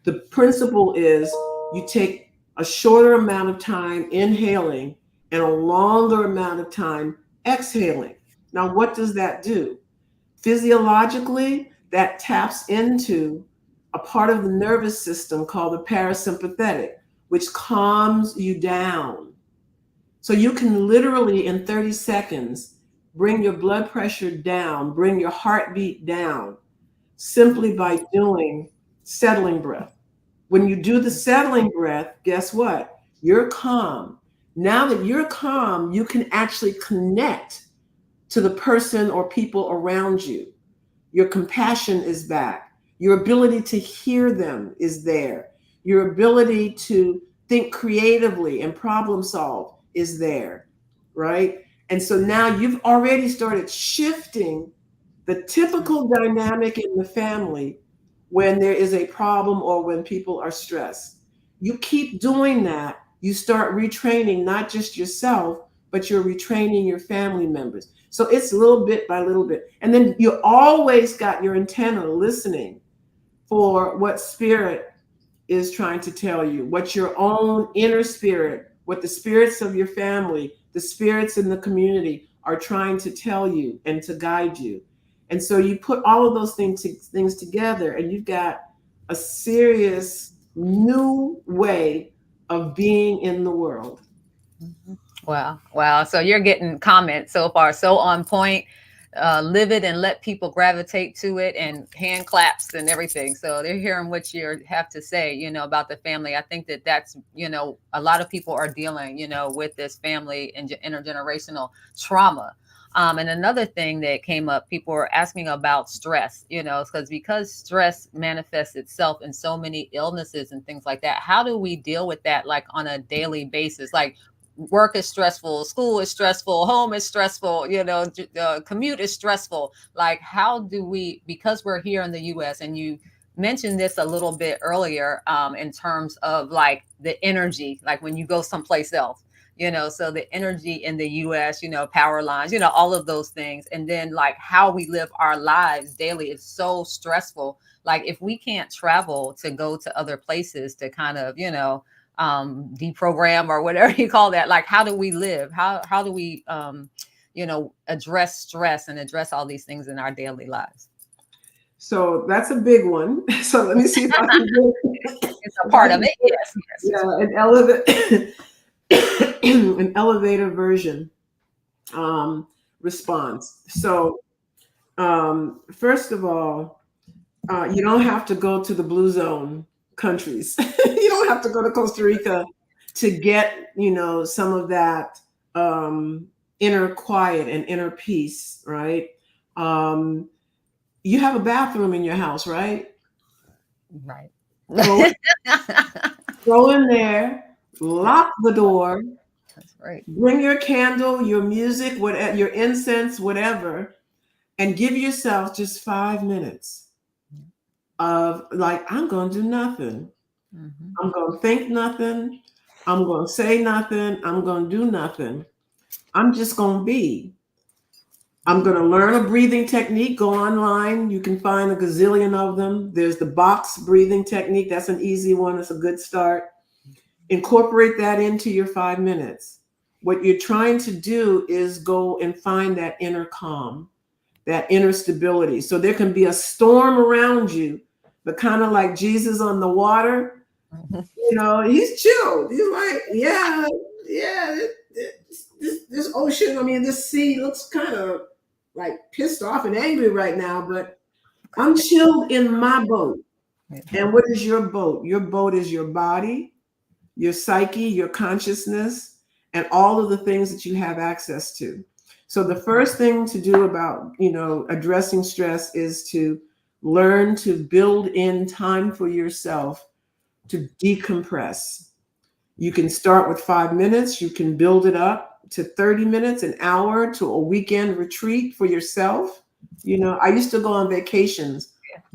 The principle is you take a shorter amount of time inhaling and a longer amount of time exhaling. Now, what does that do? Physiologically, that taps into a part of the nervous system called the parasympathetic, which calms you down. So you can literally, in 30 seconds, bring your blood pressure down, bring your heartbeat down, simply by doing settling breath. When you do the settling breath, guess what? You're calm. Now that you're calm, you can actually connect to the person or people around you. Your compassion is back. Your ability to hear them is there. Your ability to think creatively and problem solve is there, right? And so now you've already started shifting the typical dynamic in the family when there is a problem or when people are stressed. You keep doing that, you start retraining not just yourself, but you're retraining your family members. So it's little bit by little bit. And then you always got your antenna listening for what spirit is trying to tell you, what your own inner spirit, what the spirits of your family, the spirits in the community are trying to tell you and to guide you. And so you put all of those things together, and you've got a serious new way of being in the world. Wow. Wow. So you're getting comments so far, so on point. Live it and let people gravitate to it, and hand claps and everything. So they're hearing what you have to say, about the family. I think that that's, a lot of people are dealing, with this family and intergenerational trauma. And another thing that came up, people were asking about stress, because stress manifests itself in so many illnesses and things like that. How do we deal with that, like on a daily basis? Like, work is stressful, school is stressful, home is stressful, commute is stressful. Like, how do we, because we're here in the US, and you mentioned this a little bit earlier, in terms of like the energy, like when you go someplace else, so the energy in the US, power lines, all of those things. And then like how we live our lives daily is so stressful. Like, if we can't travel to go to other places to kind of, deprogram or whatever you call that, like, how do we live, how do we address stress and address all these things in our daily lives? So that's a big one. So let me see if I can do It's a part of it. Yes, yes. yeah, an elevator version response. So first of all, you don't have to go to the blue zone countries. You don't have to go to Costa Rica to get, some of that inner quiet and inner peace, right? You have a bathroom in your house, right? Right. Go, go in there, lock the door, That's right. bring your candle, your music, whatever, your incense, whatever, and give yourself just 5 minutes of like, I'm going to do nothing. Mm-hmm. I'm going to think nothing. I'm going to say nothing. I'm going to do nothing. I'm just going to be. I'm going to learn a breathing technique. Go online. You can find a gazillion of them. There's the box breathing technique. That's an easy one. It's a good start. Incorporate that into your 5 minutes. What you're trying to do is go and find that inner calm, that inner stability. So there can be a storm around you, but kind of like Jesus on the water, he's chilled. He's like, yeah, this ocean, I mean, this sea looks kind of like pissed off and angry right now, but I'm chilled in my boat. And what is your boat? Your boat is your body, your psyche, your consciousness, and all of the things that you have access to. So the first thing to do about, addressing stress is to learn to build in time for yourself to decompress. You can start with 5 minutes. You can build it up to 30 minutes, an hour, to a weekend retreat for yourself. I used to go on vacations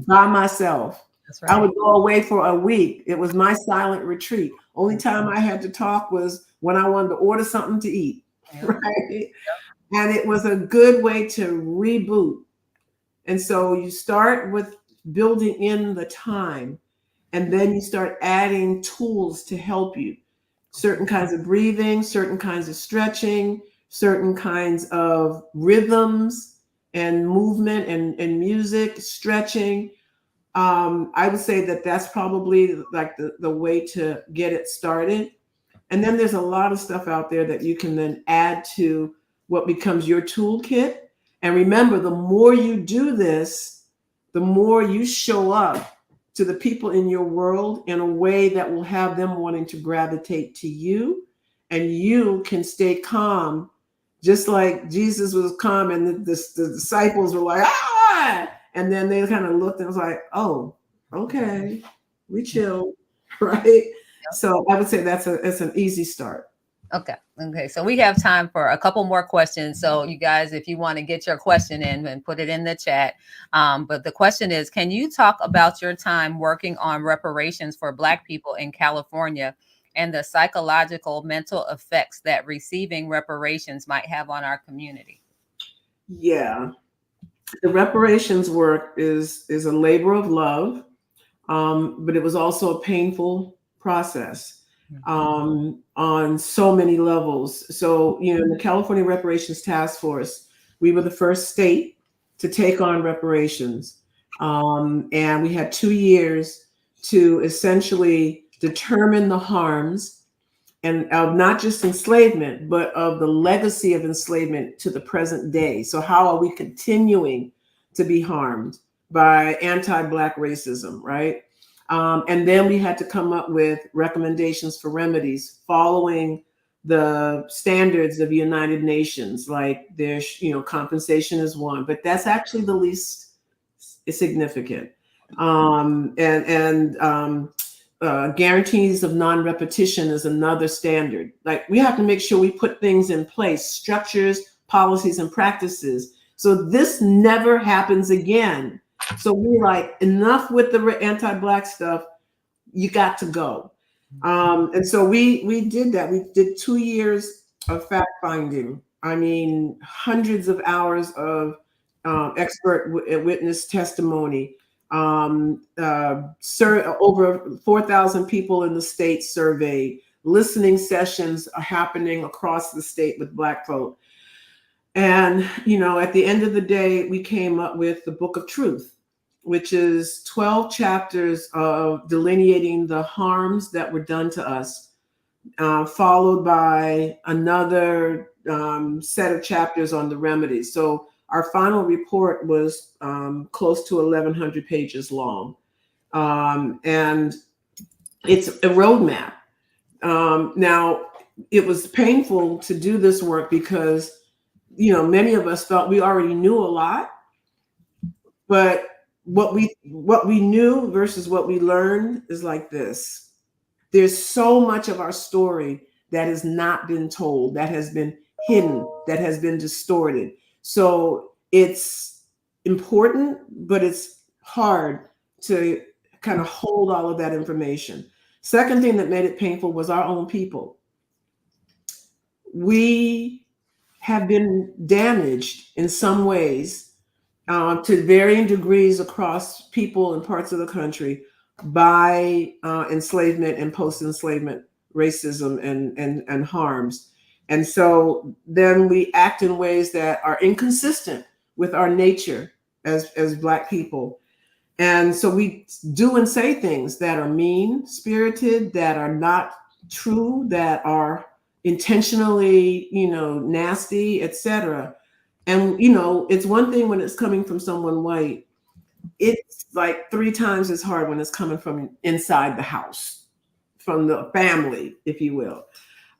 by myself. That's I right. would go away for a week. It was my silent retreat. Only time I had to talk was when I wanted to order something to eat, right? And it was a good way to reboot. And so you start with building in the time, and then you start adding tools to help you. Certain kinds of breathing, certain kinds of stretching, certain kinds of rhythms and movement and music, stretching. I would say that that's probably like the way to get it started. And then there's a lot of stuff out there that you can then add to what becomes your toolkit. And remember, the more you do this, the more you show up to the people in your world in a way that will have them wanting to gravitate to you and you can stay calm, just like Jesus was calm, and the disciples were like, ah, and then they kind of looked and was like, oh, okay, we chill, right? So I would say it's an easy start. Okay. Okay. So we have time for a couple more questions. So you guys, if you want to get your question in and put it in the chat. But the question is, can you talk about your time working on reparations for Black people in California and the psychological mental effects that receiving reparations might have on our community? Yeah. The reparations work is a labor of love, but it was also a painful process on so many levels. So, in the California Reparations Taskforce, we were the first state to take on reparations. And we had 2 years to essentially determine the harms and of not just enslavement, but of the legacy of enslavement to the present day. So how are we continuing to be harmed by anti-Black racism, right? And then we had to come up with recommendations for remedies following the standards of the United Nations, like there's, compensation is one, but that's actually the least significant. Guarantees of non-repetition is another standard. Like, we have to make sure we put things in place, structures, policies, and practices, so this never happens again. So we're like, enough with the anti-Black stuff. You got to go. And so we did that. We did 2 years of fact finding. I mean, hundreds of hours of expert witness testimony. Over 4,000 people in the state surveyed. Listening sessions are happening across the state with Black folk. And, at the end of the day, we came up with the Book of Truth, which is 12 chapters of delineating the harms that were done to us, followed by another set of chapters on the remedies. So our final report was close to 1,100 pages long. And it's a roadmap. Now, it was painful to do this work because, many of us felt we already knew a lot, but what we knew versus what we learned is like this. There's so much of our story that has not been told, that has been hidden, that has been distorted. So it's important, but it's hard to kind of hold all of that information. Second thing that made it painful was our own people. We have been damaged in some ways to varying degrees across people and parts of the country by enslavement and post-enslavement racism and harms. And so then we act in ways that are inconsistent with our nature as Black people. And so we do and say things that are mean-spirited, that are not true, that are intentionally, nasty, etc. And, it's one thing when it's coming from someone white. It's like 3 times as hard when it's coming from inside the house, from the family, if you will.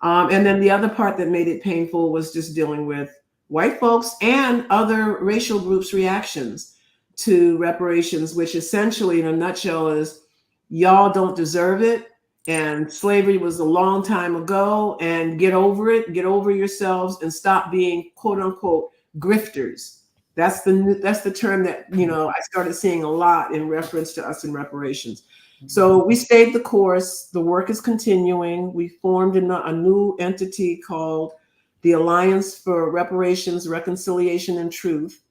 And then the other part that made it painful was just dealing with white folks and other racial groups' reactions to reparations, which essentially, in a nutshell, is y'all don't deserve it. And slavery was a long time ago, and get over it, get over yourselves, and stop being quote unquote grifters. That's the term that, I started seeing a lot in reference to us in reparations. So we stayed the course. The work is continuing. We formed a new entity called the Alliance for Reparations, Reconciliation, and Truth.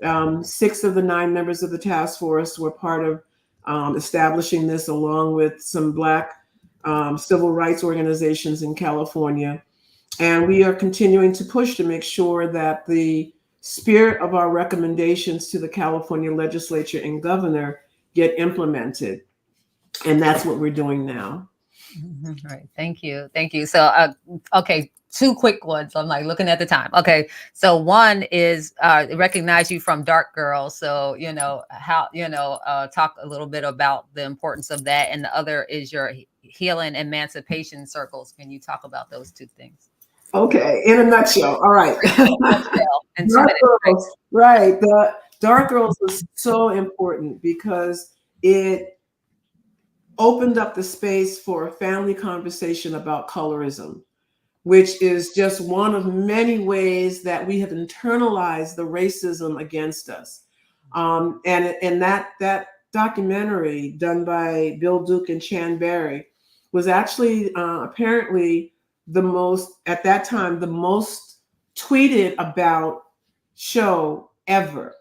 6 of the 9 members of the task force were part of establishing this, along with some Black civil rights organizations in California. And we are continuing to push to make sure that the spirit of our recommendations to the California legislature and governor get implemented. And that's what we're doing now. All right. Thank you. Thank you. So, okay, 2 quick ones. I'm like looking at the time. Okay. So one is recognize you from Dark Girl. So, how, talk a little bit about the importance of that. And the other is your healing emancipation circles. Can you talk about those two things? Okay, in a nutshell. All right. In 2 Dark minutes, Girls, right. The Dark Girls was so important because it opened up the space for a family conversation about colorism, which is just one of many ways that we have internalized the racism against us. And that documentary done by Bill Duke and Chan Barry was actually apparently the most, at that time, the most tweeted about show ever.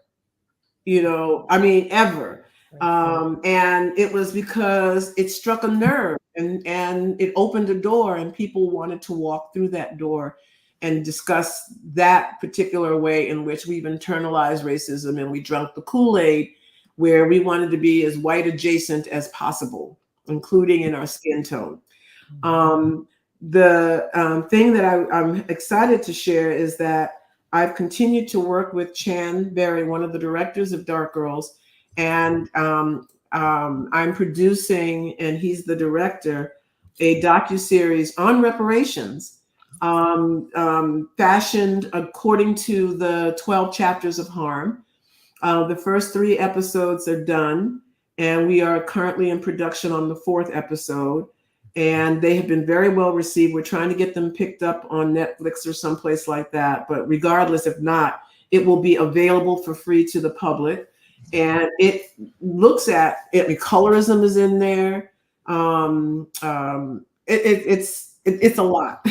I mean, ever. And it was because it struck a nerve and it opened a door, and people wanted to walk through that door and discuss that particular way in which we've internalized racism, and we drank the Kool-Aid where we wanted to be as white adjacent as possible, including in our skin tone. The thing that I'm excited to share is that I've continued to work with Chan Barry, one of the directors of Dark Girls, and I'm producing, and he's the director, a docuseries on reparations, fashioned according to the 12 chapters of harm. The first 3 episodes are done, and we are currently in production on the 4th episode. And they have been very well received. We're trying to get them picked up on Netflix or someplace like that. But regardless, if not, it will be available for free to the public. And it looks at it. Colorism is in there. It's a lot.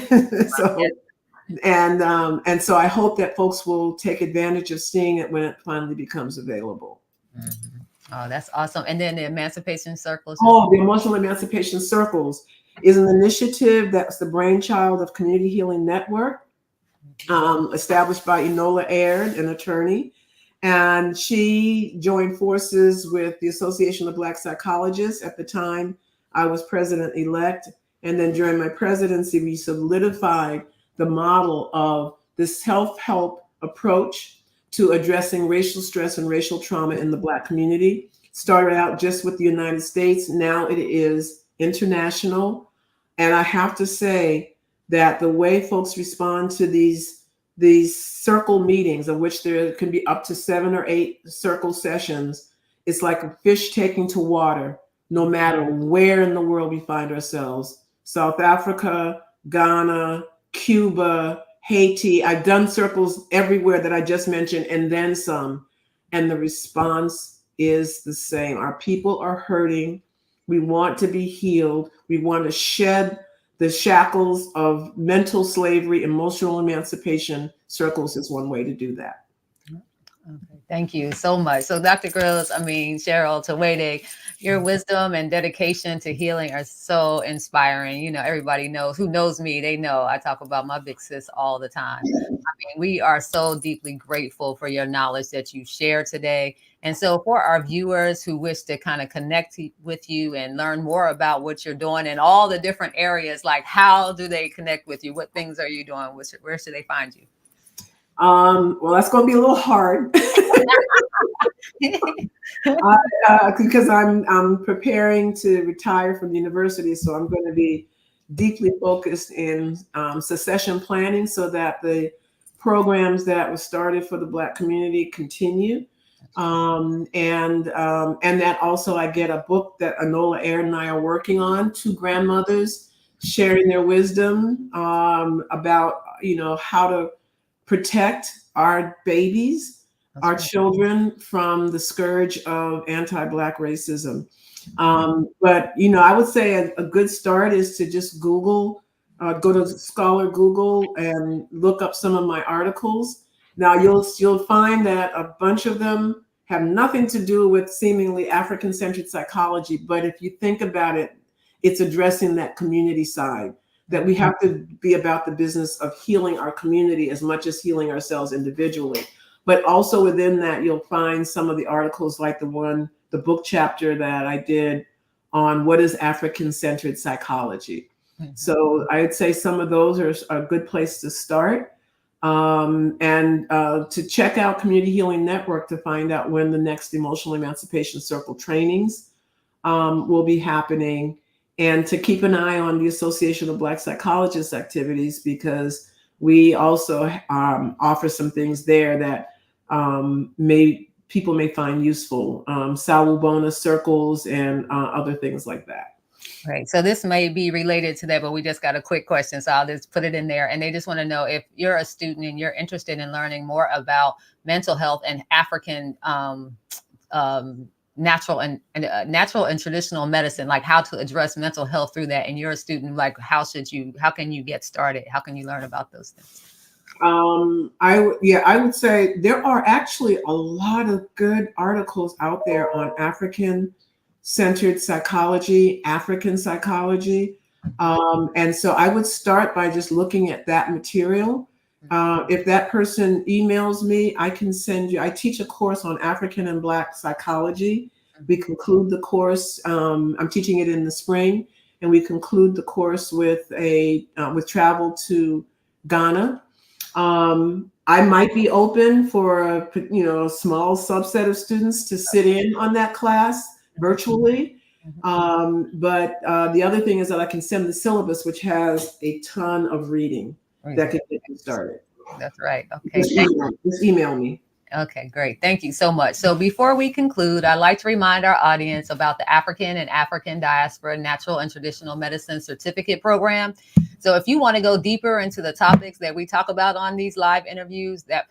And so I hope that folks will take advantage of seeing it when it finally becomes available. Mm-hmm. Oh, that's awesome. And then the Emancipation Circles. The Emotional Emancipation Circles is an initiative that's the brainchild of Community Healing Network, established by Enola Aird, an attorney. And she joined forces with the Association of Black Psychologists. At the time, I was president-elect. And then during my presidency, we solidified the model of this self-help approach to addressing racial stress and racial trauma in the Black community. Started out just with the United States. Now it is international. And I have to say that the way folks respond to these circle meetings, of which there can be up to 7 or 8 circle sessions, it's like a fish taking to water, no matter where in the world we find ourselves. South Africa, Ghana, Cuba, Haiti. I've done circles everywhere that I just mentioned, and then some. And the response is the same. Our people are hurting. We want to be healed. We want to shed the shackles of mental slavery. Emotional emancipation circles is one way to do that. Okay, thank you so much. So Dr. Grills, Cheryl Tawede, your wisdom and dedication to healing are so inspiring. Everybody knows, who knows me, they know I talk about my big sis all the time. We are so deeply grateful for your knowledge that you share today. And so for our viewers who wish to kind of connect with you and learn more about what you're doing in all the different areas, like how do they connect with you? What things are you doing? Where should they find you? Well, that's going to be a little hard because I'm preparing to retire from the university. So I'm going to be deeply focused in succession planning so that the programs that were started for the Black community continue. And that also I get a book that Enola Aird and I are working on, 2 grandmothers sharing their wisdom about, how to protect our babies, our children from the scourge of anti-Black racism. But, I would say a good start is to just Google, go to Scholar Google and look up some of my articles. Now you'll find that a bunch of them have nothing to do with seemingly African-centered psychology, but if you think about it, it's addressing that community side, that we have to be about the business of healing our community as much as healing ourselves individually. But also within that, you'll find some of the articles like the book chapter that I did on what is African-centered psychology. Mm-hmm. So I would say some of those are a good place to start. And to check out Community Healing Network to find out when the next Emotional Emancipation Circle trainings will be happening. and to keep an eye on the Association of Black Psychologists activities, because we also offer some things there that people may find useful, Sawubona circles and other things like that. Right. So this may be related to that, but we just got a quick question. So I'll just put it in there. And they just want to know if you're a student and you're interested in learning more about mental health and African natural and traditional medicine, like how to address mental health through that. And you're a student, like how can you get started? How can you learn about those things? I would say there are actually a lot of good articles out there on African-centered psychology, African psychology. And so I would start by just looking at that material. If that person emails me, I can send you, I teach a course on African and Black psychology. We conclude the course, I'm teaching it in the spring, and we conclude the course with travel to Ghana. I might be open for a small subset of students to sit in on that class virtually. But the other thing is that I can send the syllabus, which has a ton of reading that can get you started. That's right. Okay. Just email me. Okay, great. Thank you so much. So before we conclude, I'd like to remind our audience about the African and African Diaspora Natural and Traditional Medicine Certificate Program. So if you want to go deeper into the topics that we talk about on these live interviews, this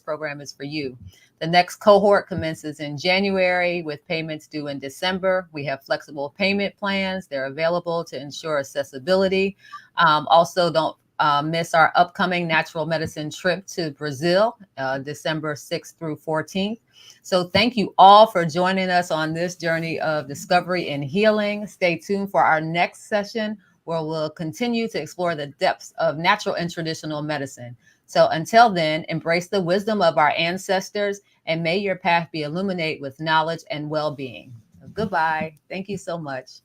program is for you. The next cohort commences in January with payments due in December. We have flexible payment plans. They're available to ensure accessibility. Also, don't miss our upcoming natural medicine trip to Brazil, December 6th through 14th. So thank you all for joining us on this journey of discovery and healing. Stay tuned for our next session, where we'll continue to explore the depths of natural and traditional medicine. So until then, embrace the wisdom of our ancestors, and may your path be illuminated with knowledge and well-being. Goodbye. Thank you so much.